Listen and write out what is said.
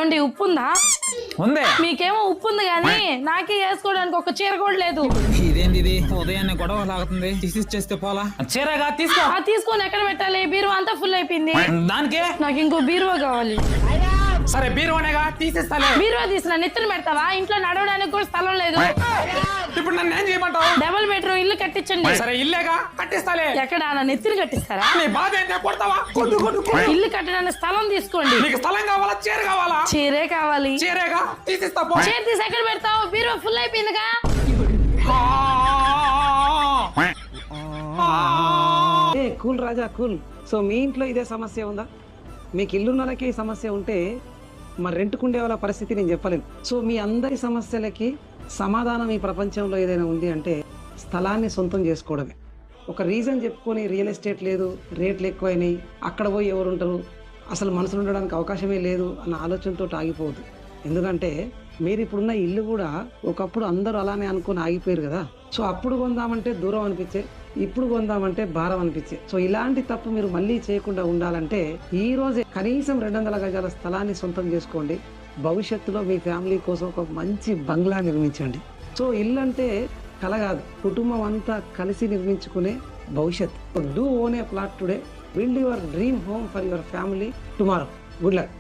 ఏమండి ఉప్పు ఉందా? ఉందే. మీకేమో ఉప్పు ఉంది కానీ నాకే వేసుకోవడానికి ఒక చీర కూడా లేదు. ఇదేంది ఇది ఉదయాన్నే గొడవ లాగుతుంది. తీసిచ్చేస్తే పోలా. చీరగా తీసుకో. తీసుకొని ఎక్కడ పెట్టాలి? బీరువా అంతా ఫుల్ అయిపోయింది. దానికే నాకు ఇంకో బీరువా కావాలి. సరే బీరువానేగా తీసేస్తాలే. బీరువా తీసిన నెత్తిన పెడతావా? ఇంట్లో నడవడానికి కూడా స్థలం లేదు. ఇప్పుడు నన్ను ఏం చేయమంటావు? డబుల్ బెడ్రూమ్ ఇల్లు కట్టించండి. సరే ఇల్లేగా కట్టిస్తాలే. ఎక్కడ నా నెత్తిని కట్టిస్తారా? నీ బాధ ఏంటో కొడతావా? ఇల్లు కట్టడానికి స్థలం తీసుకోండి. నీకు స్థలం కావాలా చీర కావాలా? చీరే కావాలి. చీరేగా తీసిస్తా పో. చీర తీసి ఎక్కడ పెడతావు? బీరువా ఫుల్ అయిపోయిందిగా. కూల్ రాజా కూల్. సో మీ ఇంట్లో ఇదే సమస్య ఉందా? మీకు ఇల్లున్నలకి సమస్య ఉంటే మరి రెంట్కుండే వాళ్ళ పరిస్థితి నేను చెప్పలేను. సో మీ అందరి సమస్యలకి సమాధానం ఈ ప్రపంచంలో ఏదైనా ఉంది అంటే స్థలాన్ని సొంతం చేసుకోవడమే. ఒక రీజన్ చెప్పుకొని రియల్ ఎస్టేట్ లేదు, రేట్లు ఎక్కువైనాయి, అక్కడ పోయి ఎవరు ఉంటారు, అసలు మనుషులు ఉండడానికి అవకాశమే లేదు అన్న ఆలోచనతో ఆగిపోవద్దు. ఎందుకంటే మీరు ఇప్పుడున్న ఇల్లు కూడా ఒకప్పుడు అందరూ అలానే అనుకుని ఆగిపోయారు కదా. సో అప్పుడు కొందామంటే దూరం అనిపించే, ఇప్పుడు కొందామంటే భారం అనిపించే. సో ఇలాంటి తప్పు మీరు మళ్ళీ చేయకుండా ఉండాలంటే ఈ రోజే కనీసం 200 గజాల స్థలాన్ని సొంతం చేసుకోండి. భవిష్యత్తులో మీ ఫ్యామిలీ కోసం ఒక మంచి బంగ్లా నిర్మించండి. సో ఇల్లు అంటే కల కాదు, కుటుంబం అంతా కలిసి నిర్మించుకునే భవిష్యత్. Do own A plot today, build your dream home for your family tomorrow. Good luck.